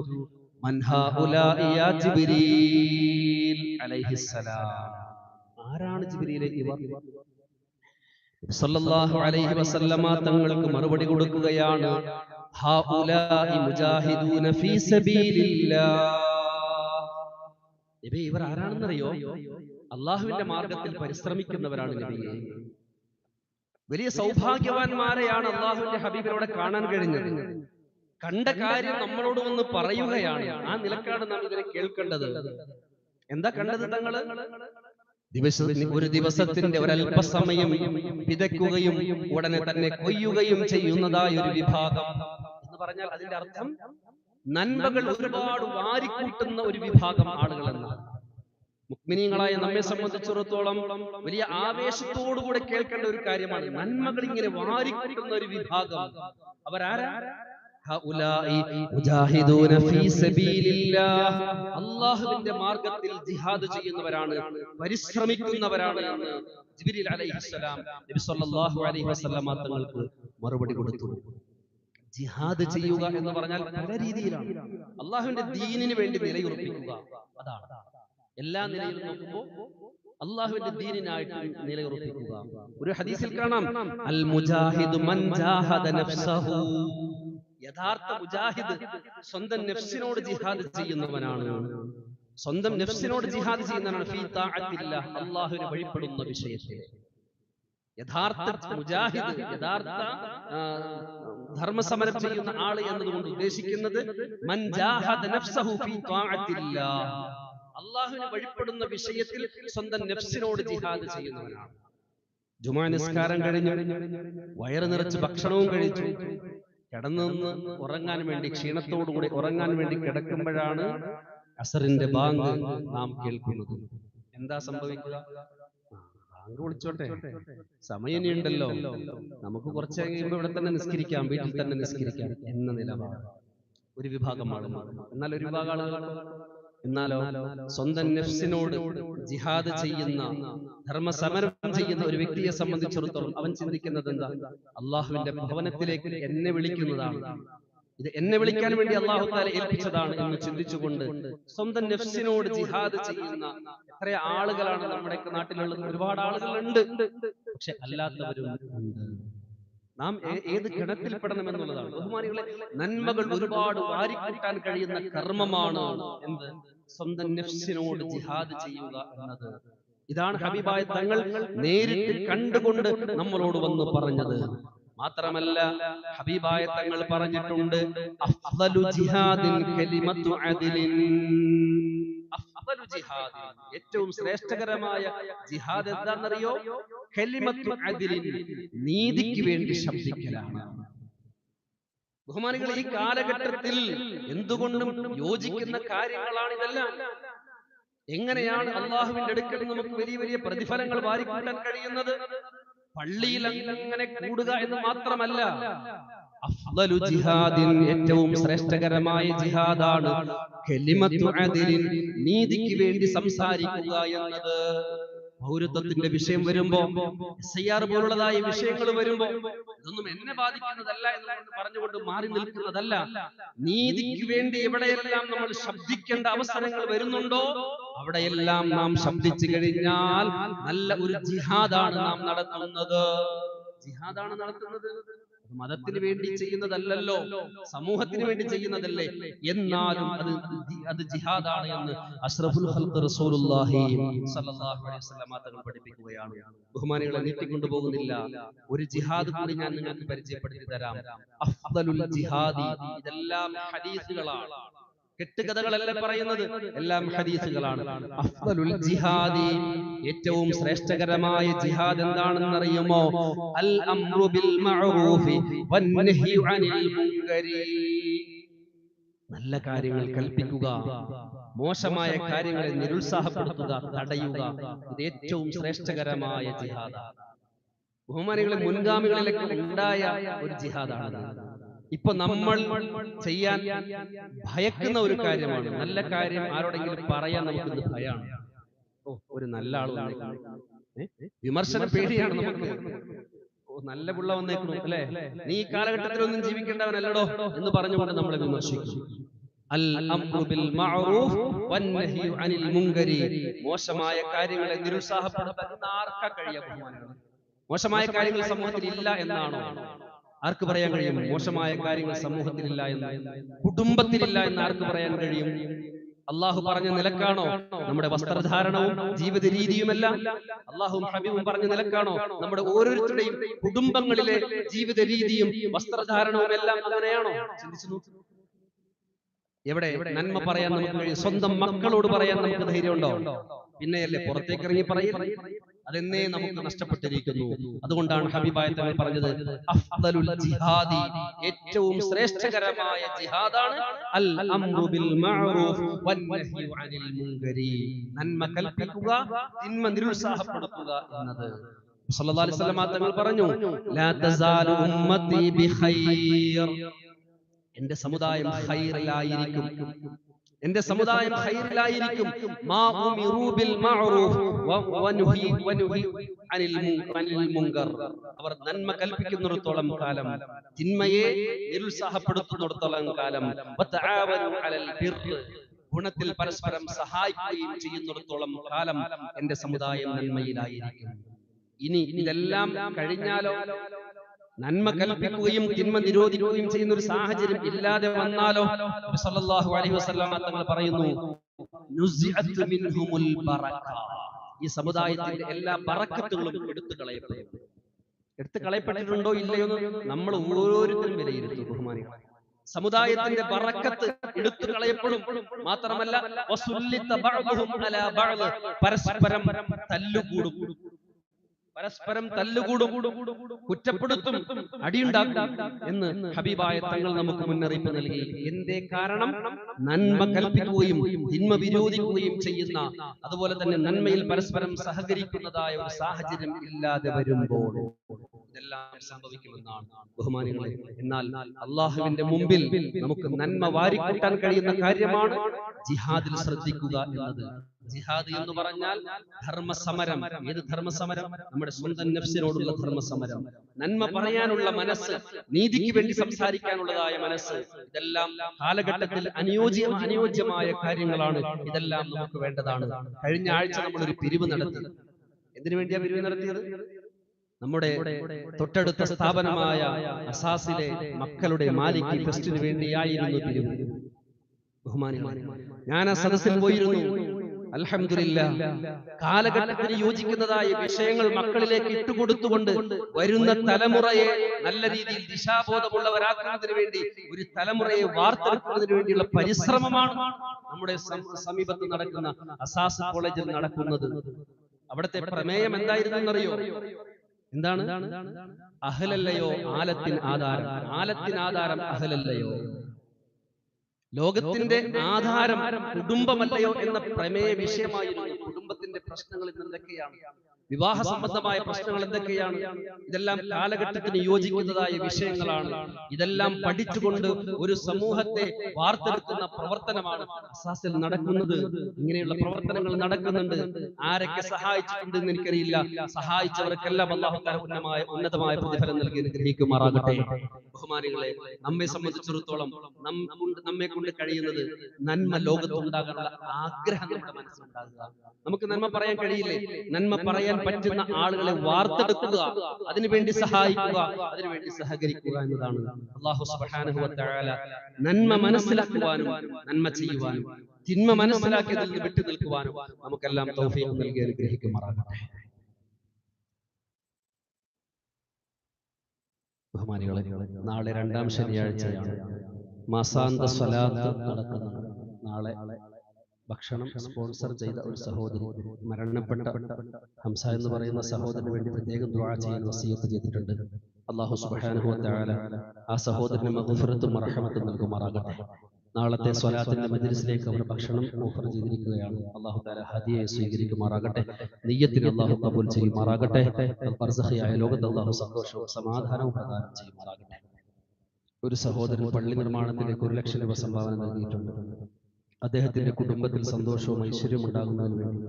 മൻ ഹൗലാഇ യാ ജിബ്രീൽ അലൈഹിസ്സലാം, ആരാണ് ജിബ്രീലേ ഇവർ? നബി സല്ലല്ലാഹു അലൈഹി വസല്ലം തങ്ങൾക്ക് മറുപടി കൊടുക്കുകയാണ്, ഹൗലാഇ മുജാഹിദൂന ഫീ സബീലില്ലാഹ്. നബി, ഇവർ ആരാണെന്നറിയോ? അല്ലാഹുവിന്റെ മാർഗത്തിൽ പരിശ്രമിക്കുന്നവരാണ് നബിയെ. വലിയ സൗഭാഗ്യവാന്മാരെയാണ് അല്ലാഹുവിന്റെ ഹബീബിനോട് കാണാൻ കഴിഞ്ഞത്. കണ്ട കാര്യം നമ്മളോട് വന്ന് പറയുകയാണ്. ആ നിലക്കാണ് നാം ഇതിനെ കേൾക്കേണ്ടത്. എന്താ കണ്ടത് തങ്ങള്? ഒരു ദിവസത്തിന്റെ ഒരല്പസമയം വിതയ്ക്കുകയും ഉടനെ തന്നെ കൊയ്യുകയും ചെയ്യുന്നതായ ഒരു വിഭാഗം എന്ന് പറഞ്ഞാൽ അതിന്റെ അർത്ഥം നന്മകൾ ഒരുപാട് വാരിക്കൂട്ടുന്ന ഒരു വിഭാഗം ആളുകൾ എന്നാണ്. മുഅ്മിനീങ്ങളായ നമ്മെ സംബന്ധിച്ചിടത്തോളം വലിയ ആവേശത്തോടുകൂടെ കേൾക്കേണ്ട ഒരു കാര്യമാണ്. നന്മകൾ ഇങ്ങനെ വാരിക്കൂട്ടുന്ന ഒരു വിഭാഗം അവരാരാ? അല്ലാഹുവിന്റെ മാർഗത്തിൽ ജിഹാദ് ചെയ്യുന്നവരാണ്, പരിശ്രമിക്കുന്നവരാണ് എന്ന് ജിബ്രീൽ അലൈഹിസ്സലാം നബി സല്ലല്ലാഹു അലൈഹി വസല്ലം തങ്ങൾക്ക് മറുപടി കൊടുത്തു. ജിഹാദ് ചെയ്യുക എന്ന് പറഞ്ഞാൽ പല രീതിയിലാണ്. അല്ലാഹുവിന്റെ ദീനിന് വേണ്ടി നിലയുറപ്പിക്കുക, അതാണ്. എല്ലാ നിലയിലും നോക്കുമ്പോൾ അല്ലാഹുവിന്റെ ദീനിനായിട്ട് നിലയുറപ്പിക്കുക. ഒരു ഹദീസിൽ കാണാം, അൽ മുജാഹിദു മൻ ജാഹദ നഫ്സഹു. യഥാർത്ഥ മുജാഹിദ് സ്വന്തം നഫ്സിനോട് ജിഹാദ് ചെയ്യുന്നവനാണ്. സ്വന്തം നഫ്സിനോട് ജിഹാദ് ചെയ്യുന്നവനാണ്. ഫീ തഅത്തില്ലാഹ്, അല്ലാഹുവിനെ വഴിപ്പെടുന്ന വിഷയത്തിൽ. യഥാർത്ഥ മുജാഹിദ്, യഥാർത്ഥ ധർമ്മസമരം ചെയ്യുന്ന ആള് എന്നതുകൊണ്ട് ഉദ്ദേശിക്കുന്നത് മൻ ജാഹദ നഫ്സഹു ഫീ തഅത്തില്ലാഹ്, അല്ലാഹുവിനെ വഴിപ്പെടുന്ന വിഷയത്തിൽ സ്വന്തം നഫ്സിനോട് ജിഹാദ് ചെയ്യുന്നവനാണ്. ജുമാ നിസ്കാരം കഴിഞ്ഞു, വയറ് നിറച്ച് ഭക്ഷണവും കഴിച്ചു, കിടന്നുനിന്ന് ഉറങ്ങാൻ വേണ്ടി, ക്ഷീണത്തോടുകൂടി ഉറങ്ങാൻ വേണ്ടി കിടക്കുമ്പോഴാണ് അസറിന്റെ ബാങ്ക് നാം കേൾക്കുന്നത്. എന്താ സംഭവിക്കുക? ബാങ്ക് വിളിച്ചോട്ടെ, സമയം ഇനിയുണ്ടല്ലോ, നമുക്ക് കുറച്ച് കഴിയുമ്പോൾ ഇവിടെ തന്നെ നിസ്കരിക്കാം, വീട്ടിൽ തന്നെ നിസ്കരിക്കാം എന്ന നിലപാട് ഒരു വിഭാഗം ആളുകൾ. എന്നാൽ ഒരു വിഭാഗം ആളുകൾ എന്നാലോ സ്വന്തം നഫ്സിനോട് ജിഹാദ് ചെയ്യുന്ന, ധർമ്മസമരം ചെയ്യുന്ന ഒരു വ്യക്തിയെ സംബന്ധിച്ചിടത്തോളം അവൻ ചിന്തിക്കുന്നത് എന്താ? അള്ളാഹുവിന്റെ ഭവനത്തിലേക്ക് എന്നെ വിളിക്കുന്നതാണ്, ഇത് എന്നെ വിളിക്കാൻ വേണ്ടി അല്ലാഹു തആല ഏൽപ്പിച്ചതാണ് എന്ന് ചിന്തിച്ചുകൊണ്ട് സ്വന്തം നഫ്സിനോട് ജിഹാദ് ചെയ്യുന്ന എത്ര ആളുകളാണ് നമ്മുടെ നാട്ടിലുള്ളത്? ഒരുപാട് ആളുകളുണ്ട്, പക്ഷെ അല്ലാത്തവരും ഉണ്ട്. നാം ഏത് ഗണത്തിൽപ്പെടണമെന്നുള്ളതാണ്. ബഹുമാനികളെ, നന്മകൾ ഒരുപാട് വാരിക്കൂട്ടാൻ കഴിയുന്ന കർമ്മമാണ് എന്ത്? സ്വന്തം നഫ്സിനോട് ജിഹാദ് ചെയ്യുക എന്നത്. ഇതാണ് ഹബീബായ തങ്ങൾ നേരിട്ട് കണ്ടുകൊണ്ട് നമ്മളോട് വന്ന് പറഞ്ഞത്. മാത്രമല്ല, ഹബീബായ തങ്ങൾ പറഞ്ഞിട്ടുണ്ട്, അഫ്ളലു ജിഹാദിൻ കലിമത്തു അദ്ലിൻ. അഫ്ളലു ജിഹാദ്, ഏറ്റവും ശ്രേഷ്ഠകരമായ ജിഹാദ് എന്താണെന്നറിയോ? കലിമത്തു അദ്ലിൻ, നീതിക്ക് വേണ്ടി ശബ്ദിക്കലാണ്. ബഹുമാനികൾ, ഈ കാലഘട്ടത്തിൽ എന്തുകൊണ്ടും യോജിക്കുന്ന കാര്യങ്ങളാണ് ഇതെല്ലാം. എങ്ങനെയാണ് അള്ളാഹുവിന്റെ അടുക്കൽ നമുക്ക് വലിയ വലിയ പ്രതിഫലങ്ങൾ വാരിക്കൂട്ടാൻ കഴിയുന്നത്? പള്ളിയിൽ അങ്ങനെ കൂടുക എന്ന് മാത്രമല്ല, അഫ്ളലു ജിഹാദിൻ, ഏറ്റവും ശ്രേഷ്ഠകരമായ ജിഹാദാണ് കലിമത്തു അദ്ലിൻ, നീതിക്ക് വേണ്ടി സംസാരിക്കുക എന്നത്. പൗരത്വത്തിന്റെ വിഷയം വരുമ്പോ, SIR പോലുള്ളതായ വിഷയങ്ങൾ വരുമ്പോ, ഇതൊന്നും എന്നെ ബാധിക്കുന്നതല്ല എന്ന് പറഞ്ഞുകൊണ്ട് മാറി നിൽക്കുന്നതല്ല. നീതിക്ക് വേണ്ടി എവിടെയെല്ലാം നമ്മൾ ശബ്ദിക്കേണ്ട അവസരങ്ങൾ വരുന്നുണ്ടോ അവിടെയെല്ലാം നാം ശബ്ദിച്ചു കഴിഞ്ഞാൽ നല്ല ഒരു ജിഹാദാണ് നാം നടത്തുന്നത്. ജിഹാദാണ് നടത്തുന്നത്. മതത്തിന് വേണ്ടി ചെയ്യുന്നതല്ലല്ലോ, സമൂഹത്തിന് വേണ്ടി ചെയ്യുന്നതല്ലേ, എന്നാലും അത് ജിഹാദാണ് എന്ന് അഷ്റഫുൽ ഖൽഖ് റസൂലുള്ളാഹി സ്വല്ലല്ലാഹു അലൈഹി വസല്ലം തങ്ങൾ പഠിപ്പിക്കുകയാണ്. ബഹുമാനികളെ, നീട്ടിക്കൊണ്ടുപോകുന്നില്ല, ഒരു ജിഹാദ് കൂടി ഞാൻ നിങ്ങൾക്ക് പരിചയപ്പെടുത്തി തരാം. അഫ്ദലുൽ ജിഹാദി, ഇതെല്ലാം ഹദീസുകളാണ്, കെട്ടുകഥകളല്ല പറയുന്നത്, എല്ലാം ഹദീസുകളാണ്. അഫ്ദലുൽ ജിഹാദി, ഏറ്റവും ശ്രേഷ്ഠകരമായ ജിഹാദ് എന്താണെന്ന് അറിയുമോ? അൽ അംറു ബിൽ മഅറൂഫി വന്നഹ്യു അനിൽ മുൻകരി. നല്ല കാര്യങ്ങൾ കൽപ്പിക്കുക, മോശമായ കാര്യങ്ങളെ നിരുത്സാഹപ്പെടുത്തുക, തടയുക, ഇത് ഏറ്റവും ശ്രേഷ്ഠകരമായ ജിഹാദാണ്. ബഹുമാനികളെ, മുൻഗാമികളിലൊക്കെ ഉണ്ടായ ഒരു ജിഹാദാണ്. ഇപ്പൊ നമ്മൾ ചെയ്യാൻ ഭയക്കുന്ന ഒരു കാര്യമാണ്. നല്ല കാര്യം ആരോടെങ്കിലും പറയാൻ നമുക്കിന്ന് ഭയമാണ്. ഒരു നല്ല ആൾ വന്നേക്കുന്നു, വിമർശനം പേടിയാണ് നമുക്ക്. നല്ല പിള്ള വന്നേക്കുന്നു, അല്ലെ, നീ ഈ കാലഘട്ടത്തിലൊന്നും ജീവിക്കേണ്ടവനല്ലടോ എന്ന് പറഞ്ഞുകൊണ്ട് നമ്മളെ വിമർശിക്കും. അൽ അംറു ബിൽ മഅറൂഫ് വന്നഹ്യു അനിൽ മുൻകരി, മോശമായ കാര്യങ്ങളെ നിരുത്സാഹപ്പെടുത്താൻ ആർക്കാ കഴിയാ? മോശമായ കാര്യങ്ങൾ സമൂഹത്തിൽ ഇല്ല എന്നാണോ? ആർക്ക് പറയാൻ കഴിയും? മോശമായ കാര്യങ്ങൾ സമൂഹത്തിലില്ല എന്ന്, കുടുംബത്തിലില്ല എന്ന് ആർക്ക് പറയാൻ കഴിയും? അള്ളാഹു പറഞ്ഞ നിലക്കാണോ നമ്മുടെ വസ്ത്രധാരണവും ജീവിത രീതിയുമെല്ലാം? അള്ളാഹുവും ഹബീബും പറഞ്ഞ നിലക്കാണോ നമ്മുടെ ഓരോരുത്തരുടെയും കുടുംബങ്ങളിലെ ജീവിത രീതിയും വസ്ത്രധാരണവും എല്ലാം അങ്ങനെയാണോ? ചിന്തിച്ചു നോക്കൂ. എവിടെ നന്മ പറയാൻ നമുക്ക് കഴിയും? സ്വന്തം മക്കളോട് പറയാൻ നമുക്ക് ധൈര്യമുണ്ടോ? പിന്നെയല്ലേ പുറത്തേക്ക് ഇറങ്ങി പറയില്ല. അതെന്നേ നമുക്ക് നഷ്ടപ്പെട്ടിരിക്കുന്നു. അതുകൊണ്ടാണ് ഹബീബായ തങ്ങൾ പറഞ്ഞത് അഫ്ദലുൽ ജിഹാദി, ഏറ്റവും ശ്രേഷ്ഠകരമായ ജിഹാദാണ് അൽ അംറു ബിൽ മഅറൂഫ് വന്നഹ്യു അനിൽ മുൻകരി, നന്മ കൽപ്പിക്കുക തിന്മ നിരുത്സാഹപ്പെടുത്തുക എന്നത്. സല്ലല്ലാഹു അലൈഹി വസല്ലം തങ്ങൾ പറഞ്ഞു ലാ തസാലു ഉമ്മത്തി ബിഖൈർ, എന്റെ സമുദായം ഖൈറിലായിരിക്കും, എന്റെ സമുദായം ഖൈറിലായിരിക്കും. മാ ഉമിറു ബിൽ മഅറൂഫ് വനുഹി അനിൽ മുൻകർ, അവർ നന്മ കൽപ്പിക്കുന്നിടത്തോളം കാലം, തിന്മയെ നിരുത്സാഹപ്പെടുത്തുന്നിടത്തോളം കാലം, വതആവനു അലൽ ബിർർ, ഗുണത്തിൽ പരസ്പരം സഹായിക്കുകയും ചെയ്യുന്നിടത്തോളം കാലം എന്റെ സമുദായം നന്മയിലായിരിക്കും. ഇനി ഇതെല്ലാം കഴിഞ്ഞാലോ, നന്മ കൽപ്പിക്കുകയും തിന്മ നിരോധിക്കുകയും ചെയ്യുന്ന ഒരു സാഹചര്യം ഇല്ലാതെ വന്നാലോ, സല്ലല്ലാഹു അലൈഹി വസല്ലം തങ്ങൾ പറയുന്നു നുസിഅത് മിൻഹുൽ ബറക, ഈ സമുദായത്തിന്റെ എല്ലാ ബറക്കത്തുകളും എടുത്തു കളയപ്പെട്ടിട്ടുണ്ടോ ഇല്ലയോ എന്ന് നമ്മൾ ഓരോരുത്തരും വിലയിരുത്തും. ബഹുമാനികളെ, സമുദായത്തിന്റെ ബറക്കത്ത് എടുത്തു കളയപ്പെടും. മാത്രമല്ല വസുല്ലിത ബഅദുഹും അലാ ബഅദ്, പരസ്പരം തല്ലുകൂടും, പരസ്പരം തല്ലുകൂടും, കുറ്റപ്പെടുത്തും, അടിയുണ്ടാക്കും എന്ന് ഹബീബായ തങ്ങൾ നമുക്ക് മുന്നറിയിപ്പ് നൽകി. എന്തേ കാരണം? നന്മ കൽപ്പിക്കുകയും തിന്മ വിരോധിക്കുകയും ചെയ്യുന്ന, അതുപോലെ തന്നെ നന്മയിൽ പരസ്പരം സഹകരിക്കുന്നതായ ഒരു സാഹചര്യം ഇല്ലാതെ വരുമ്പോൾ ഇതെല്ലാം സംഭവിക്കുമെന്നാണ്. ബഹുമാനികളെ, എന്നാൽ അള്ളാഹുവിന്റെ മുമ്പിൽ നമുക്ക് നന്മ വാരിക്കൂട്ടാൻ കഴിയുന്ന കാര്യമാണ് ജിഹാദിൽ ശ്രദ്ധിക്കുക എന്നത്. ജിഹാദ് എന്ന് പറഞ്ഞാൽ ധർമ്മസമരം. ഏത് ധർമ്മസമരം? നമ്മുടെ സ്വന്തം നഫ്സിനോടുള്ള ധർമ്മസമരം. നന്മ പറയാനുള്ള മനസ്സ്, നീതിക്ക് വേണ്ടി സംസാരിക്കാനുള്ളതായ മനസ്സ്, ഇതെല്ലാം കാലഘട്ടത്തിൽ അനുയോജ്യമായ കാര്യങ്ങളാണ്. ഇതെല്ലാം നമുക്ക് വേണ്ടതാണ്. കഴിഞ്ഞ ആഴ്ച നമ്മളൊരു പിരിവ് നടത്തി. എന്തിനു വേണ്ടിയാ പിരിവ് നടത്തിയത്? നമ്മുടെ തൊട്ടടുത്ത സ്ഥാപനമായ അസാസിലെ മക്കളുടെ മാലിക് ഫെസ്റ്റിന് വേണ്ടിയായിരുന്നു പിരിവ്. ബഹുമാനികളെ, ഞാൻ ആ സദസ്സിൽ പോയിരുന്നു. അൽഹംദുലില്ലാഹ്, കാലഘട്ടത്തിന് യോജിക്കുന്നതായ വിഷയങ്ങൾ മക്കളിലേക്ക് ഇട്ടുകൊടുത്തുകൊണ്ട് വരുന്ന തലമുറയെ നല്ല രീതിയിൽ ദിശാബോധമുള്ളവരാക്കുന്നതിന് വേണ്ടി, ഒരു തലമുറയെ വാർത്തെടുക്കുന്നതിന് വേണ്ടിയുള്ള പരിശ്രമമാണ് നമ്മുടെ സമീപത്ത് നടക്കുന്ന അസാസ് കോളേജിൽ നടക്കുന്നത്. അവിടുത്തെ പ്രമേയം എന്തായിരുന്നറിയോ? എന്താണ്? അഹ്ലല്ലയോ ആലത്തിൻ ആധാരം, ആലത്തിൻ ആധാരം അഹ്ലല്ലയോ, ലോകത്തിന്റെ ആധാരം കുടുംബമല്ലയോ എന്ന പ്രമേയ വിഷയമായിരുന്നു. കുടുംബത്തിന്റെ പ്രശ്നങ്ങൾ ഇന്ന് എന്തൊക്കെയാണ്? വിവാഹ സംബന്ധമായ പ്രശ്നങ്ങൾ എന്തൊക്കെയാണ്? ഇതെല്ലാം കാലഘട്ടത്തിന് യോജിക്കുന്നതായ വിഷയങ്ങളാണ്. ഇതെല്ലാം പഠിച്ചുകൊണ്ട് ഒരു സമൂഹത്തെ വാർത്തെടുക്കുന്ന പ്രവർത്തനമാണ് അസാസിൽ നടക്കുന്നത്. ഇങ്ങനെയുള്ള പ്രവർത്തനങ്ങൾ നടക്കുന്നുണ്ട്. ആരൊക്കെ സഹായിച്ചിട്ടുണ്ടെന്ന് എനിക്കറിയില്ല. സഹായിച്ചവർക്കെല്ലാം അല്ലാഹു തആല ഉന്നതമായ പ്രതിഫലം നൽകി അനുഗ്രഹിക്കുമാറാകട്ടെ. ബഹുമാനികളെ, നമ്മെ സംബന്ധിച്ചിടത്തോളം നമ്മെ കൊണ്ട് കഴിയുന്നത് നന്മ ലോകത്തുണ്ടാകാനുള്ള ആഗ്രഹം നമ്മുടെ മനസ്സിലുണ്ടാകുക. നമുക്ക് നന്മ പറയാൻ കഴിയില്ലേ? നന്മ പറയാൻ പറ്റുന്ന ആളുകളെ വാർത്തെടുക്കുക, അതിനുവേണ്ടി സഹായിക്കുക, അതിനുവേണ്ടി സഹകരിക്കുക എന്നതാണ്. അല്ലാഹു സുബ്ഹാനഹു വ തആല നന്മ മനസ്സിലാക്കുവാനും നന്മ ചെയ്യുവാനും തിന്മ മനസ്സിലാക്കിയതിൽ നിന്ന് വിട്ടു നിൽക്കുവാനും നമുക്കെല്ലാം തൗഫീഖ് നൽകി അനുഗ്രഹിക്കുമാറാകട്ടെ. ബഹുമാനികളെ, നാളെ രണ്ടാം ശനിയാഴ്ചയാണ്. മാസാന്ത സ്വലാത്ത് നടക്കുന്നത്. നാളെ ഭക്ഷണം സ്പോൺസർ ചെയ്ത ഒരു സഹോദരി, മരണപ്പെട്ട ഹംസ എന്ന് പറയുന്ന സഹോദരന് വേണ്ടി പ്രത്യേകം ദുആ ചെയ്യാൻ വസിയത്ത് ചെയ്തിട്ടുണ്ട്. അല്ലാഹു സുബ്ഹാനഹു വ തആല ആ സഹോദരന് മഗ്ഫിറത്തും റഹ്മത്തും നൽകുമാറാകട്ടെ. നാളത്തെ സ്വലാത്തിന്റെ മജ്ലിസിലേക്ക് അവർ ഭക്ഷണം ഓഫർ ചെയ്തിരിക്കുകയാണ്. അല്ലാഹു തആല ഹദിയ സ്വീകരിക്കുമാറാകട്ടെ. നിയ്യത്തിന് അല്ലാഹു ഖബൂൽ ചെയ്യുമാറാകട്ടെ. ബർസഖിയായ ലോകത്ത് അല്ലാഹു സന്തോഷവും സമാധാനവും പ്രദാനം ചെയ്യുമാറാകട്ടെ. ഒരു സഹോദരൻ പള്ളി നിർമ്മാണത്തിലേക്ക് 1 ലക്ഷം രൂപ സംഭാവന നൽകിയിട്ടുണ്ട്. അദ്ദേഹത്തിന്റെ കുടുംബത്തിൽ സന്തോഷവും ഐശ്വര്യവും ഉണ്ടാകുന്നതിന് വേണ്ടി,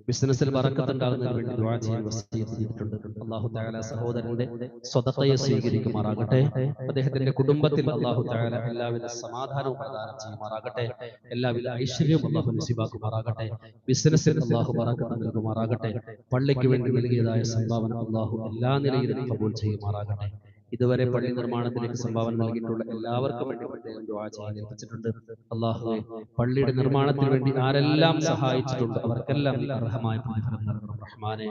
ബിസിനസ്സിൽ ബറക്കത്ത് ഉണ്ടാകുന്നതിന് വേണ്ടി ദുആ ചെയ്യാൻ വസിയത്ത് ചെയ്തിട്ടുണ്ട്. അല്ലാഹു തആല സഹോദരന്റെ സ്വതക്കയെ സ്വീകരിക്കുമാറാകട്ടെ. അദ്ദേഹത്തിന്റെ കുടുംബത്തിൽ അല്ലാഹു തആല എല്ലാവിധ സമാധാനവും പ്രദാനം ചെയ്യുമാറാകട്ടെ. എല്ലാവിധ ഐശ്വര്യവും അല്ലാഹു നസീബാക്കുമാറാകട്ടെ. ബിസിനസ്സിൽ അല്ലാഹു ബറക്കത്ത് നൽകുമാറാകട്ടെ. പള്ളിക്ക് വേണ്ടി നൽകിയതായ സംഭാവന അല്ലാഹു എല്ലാ നിലയിലും ഖബൂൽ ചെയ്യുമാറാകട്ടെ. ഇതുവരെ പള്ളി നിർമ്മാണത്തിലേക്ക് സംഭാവന നൽകിയിട്ടുള്ള എല്ലാവർക്കും വേണ്ടി പ്രത്യേകം ദുആ ചെയ്യാൻ ഏൽപ്പിച്ചിട്ടുണ്ട്. അല്ലാഹുവേ, പള്ളിയുടെ നിർമ്മാണത്തിന് വേണ്ടി ആരെല്ലാം സഹായിച്ചിട്ടുണ്ട് അവർക്കെല്ലാം നീ അർഹമായ പ്രതിഫലം നൽകണം റഹ്മാനെ.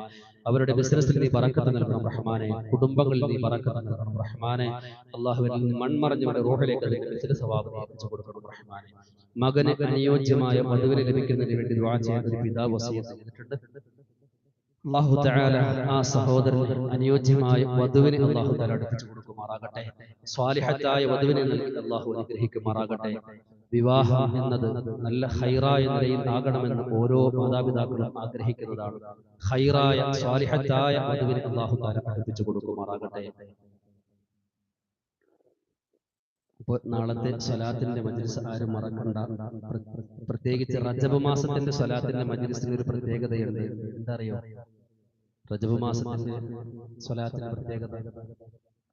അവരുടെ ബിസിനസ്സിൽ നീ ബറക്കത്ത് നൽകണം റഹ്മാനെ. കുടുംബങ്ങളിൽ നീ ബറക്കത്ത് നൽകണം റഹ്മാനെ. അല്ലാഹുവേ, മൺമറഞ്ഞവരുടെ റൂഹിലേക്ക് അതിന്റെ ബിസിനസ് സവാബ് എത്തിച്ചു കൊടുക്കണം റഹ്മാനെ. മകന് അനുയോജ്യമായ വധുവിനെ ലഭിക്കുന്നതിന് വേണ്ടി ദുആ ചെയ്യാൻ ഒരു പിതാവ് വസിയത്ത് ചെയ്തിട്ടുണ്ട്. അല്ലാഹു തആല ആ സഹോദരന് അനുയോജ്യമായ വധുവിനെ അല്ലാഹു തആല അടുപ്പിച്ചു കൊടുക്കുമാറാകട്ടെ. സ്വാലിഹത്തായ വധുവിനെ നൽകി അല്ലാഹു അനുഗ്രഹിക്കുമാറാകട്ടെ. വിവാഹം എന്നത് നല്ല ഖൈറായ നിലയിൽ ആകണമെന്ന് ഓരോ മാതാപിതാക്കളും ആഗ്രഹിക്കുന്നതാണ്. ഖൈറായ സ്വാലിഹത്തായ വധുവിനെ അല്ലാഹു തആല അടുപ്പിച്ചു കൊടുക്കുമാറാകട്ടെ. ഇപ്പോൾ നാളത്തെ സ്വലാത്തിന്റെ മജ്ലിസ് ആരും മറക്കണ്ട. പ്രത്യേകിച്ച് റജബ് മാസത്തിന്റെ സ്വലാത്തിന്റെ മജ്ലിസിന് ഒരു പ്രത്യേകതയുണ്ട്. എന്താ അറിയോ? റജബ് മാസത്തിന്റെ സ്വലാത്തിന്റെ പ്രത്യേകത,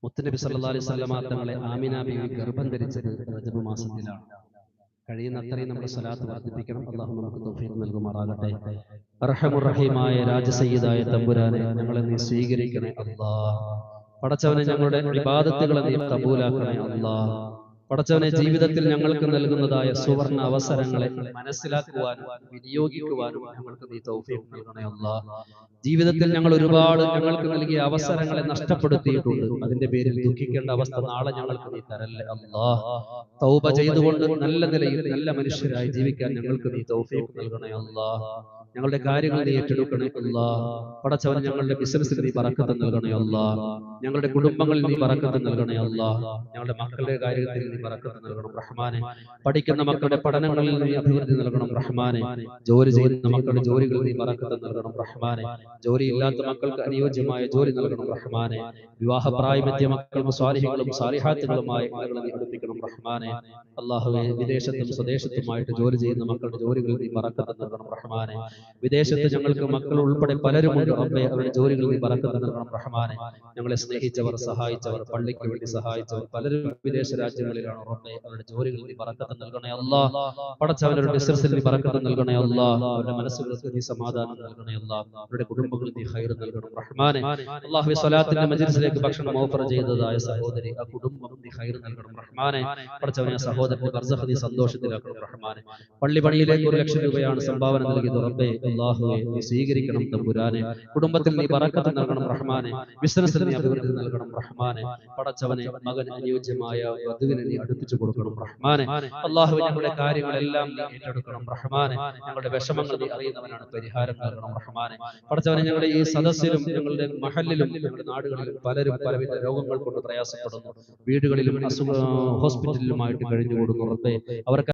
മുത്തുനബി സല്ലല്ലാഹു അലൈഹി വസല്ലമ തങ്ങളെ ആമിന ബീവി ഗർഭം ധരിച്ചത് റജബ് മാസത്തിലാണ്. കഴിയുന്ന അത്രയും നമ്മുടെ സ്വലാത്ത് വർദ്ധിപ്പിക്കണം. അല്ലാഹു നമുക്ക് തൗഫീഖ് നൽകുമാറാകട്ടെ. അർഹമുർ റഹീമായ രാജസയ്യിദായ തമ്പുരാനെ, ഞങ്ങളെ നീ സ്വീകരിക്കണേ അല്ലാഹ്. പടച്ചവനെ, ഞങ്ങളുടെ ഇബാദത്തുകളെ നീ കബൂലാക്കണേ അല്ലാഹ്. പടച്ചവനെ, ജീവിതത്തിൽ ഞങ്ങൾക്ക് നൽകുന്നതായ സുവർണ അവസരങ്ങളെ മനസ്സിലാക്കുവാനും വിനിയോഗിക്കുവാനും ഞങ്ങൾക്ക് നീ തൗഫീഖ് നൽകണേ അല്ലാഹ്. ജീവിതത്തിൽ ഞങ്ങൾ ഒരുപാട് ഞങ്ങൾക്ക് നൽകിയ അവസരങ്ങളെ നഷ്ടപ്പെടുത്തിയിട്ടുണ്ട്. അതിന്റെ പേരിൽ ദുഃഖിക്കേണ്ട അവസ്ഥ നാളെ ഞങ്ങൾക്ക് നീ തരല്ലേ അല്ലാഹ്. തൗബ ചെയ്തുകൊണ്ട് നല്ല നിലയിൽ നല്ല മനുഷ്യരായി ജീവിക്കാൻ ഞങ്ങൾക്ക് നീ തൗഫീഖ് നൽകണേ അല്ലാഹ്. ഞങ്ങളുടെ കാര്യങ്ങൾ നീ ഏറ്റെടുക്കണേ അല്ലാഹ്. പടച്ചവനെ, ഞങ്ങളുടെ ബിസിനസ്സിൽ നീ ബറക്കത്ത് നൽകണേ അല്ലാഹ്. ഞങ്ങളുടെ കുടുംബങ്ങളിൽ നീ ബറക്കത്ത് നൽകണേ അല്ലാഹ്. ഞങ്ങളുടെ മക്കളുടെ കാര്യത്തിൽ നീ ബറക്കത്ത് നൽകണം റഹ്മാനെ. പഠിക്കുന്ന മക്കളുടെ പഠനങ്ങളിൽ നീ അഭിവൃദ്ധി നൽകണം റഹ്മാനെ. ജോലി ചെയ്യുന്ന മക്കളുടെ ജോലികളിൽ നീ ബറക്കത്ത് നൽകണം റഹ്മാനെ. ജോലിയില്ലാത്ത മക്കൾക്ക് അനുയോജ്യമായ ജോലി നൽകണം റഹ്മാനെ. വിവാഹപ്രായമെത്തിയ മക്കൾക്ക് സ്വാലിഹികളും സാലിഹാത്തുകളുമായി നീ അടുപ്പിക്കണം റഹ്മാനെ. അല്ലാഹുവേ, വിദേശത്തും സ്വദേശത്തുമായിട്ട് ജോലി ചെയ്യുന്ന മക്കളുടെ ജോലികളിൽ നീ ബറക്കത്ത് നൽകണം റഹ്മാനെ. വിദേശത്ത് ഞങ്ങൾക്ക് മക്കൾ ഉൾപ്പെടെ പലരുമുണ്ട് റബ്ബേ, അവരുടെ ജോലികളിൽ നീ ബറക്കത്ത് നൽകണം റഹ്മാനെ. ഞങ്ങളെ സ്നേഹിച്ചവർ, സഹായിച്ചവർ, പള്ളിക്ക് വേണ്ടി സഹായിച്ചവർ പലരും വിദേശ രാജ്യങ്ങളിലാണ് റബ്ബേ, അവരുടെ ജോലികളിൽ നീ ബറക്കത്ത് നൽകണേ അല്ലാഹ്. പടച്ചവരുടെ ബിസിനസ്സിൽ നീ ബറക്കത്ത് നൽകണേ അല്ലാഹ്. അവരുടെ മനസ്സുകൾക്ക് നീ സമാധാനം നൽകണേ അല്ലാഹ്. അവരുടെ കുടുംബങ്ങളിൽ നീ ഖൈർ നൽകണം റഹ്മാനെ. അല്ലാഹുവേ, സ്വലാത്തിന്റെ മജ്ലിസിലേക്ക് ഭക്ഷണം ഓഫർ ചെയ്തതായ സഹോദരി, ആ കുടുംബം നീ ഖൈർ നൽകണം റഹ്മാനെ. പടച്ചവനെ, സഹോദരന്റെ ബർസഖ് നീ സന്തോഷത്തിലാക്കണം റഹ്മാനെ. പള്ളി പണിയിലേക്ക് 1 ലക്ഷം രൂപയാണ് സംഭാവന നൽകിയത് റബ്ബേ. അല്ലാഹുവേ, നീ സ്വീകരിക്കണം തമ്പുരാനെ. കുടുംബത്തിൽ നീ ബറക്കത്ത് നൽകണം റഹ്മാനെ. ബിസിനസ്സിൽ നീ അഭിവൃദ്ധി നൽകണം റഹ്മാനെ. പടച്ചവനെ, മകൻ അനുയോജ്യമായ വധുവിനെ നീ അടുപ്പിച്ചു കൊടുക്കണം റഹ്മാനെ. അല്ലാഹുവേ, ഞങ്ങളുടെ കാര്യങ്ങളെല്ലാം നീ ഏറ്റെടുക്കണം റഹ്മാനെ. ഞങ്ങളുടെ വിഷമങ്ങൾ നീ അറിയുന്നവനാണ്, പരിഹാരം നൽകണം റഹ്മാനെ. പടച്ചവനെ, ഞങ്ങളുടെ ഈ സദസ്സിലും ഞങ്ങളുടെ മഹല്ലിലും ഞങ്ങളുടെ നാടുകളിലും പലരും പലവിധ രോഗങ്ങൾ കൊണ്ട് പ്രയാസപ്പെടുന്നു. വീടുകളിലും ഹോസ്പിറ്റലിലുമായിട്ട് കഴിഞ്ഞുകൂടുന്നു റബ്ബേ. അവർക്ക്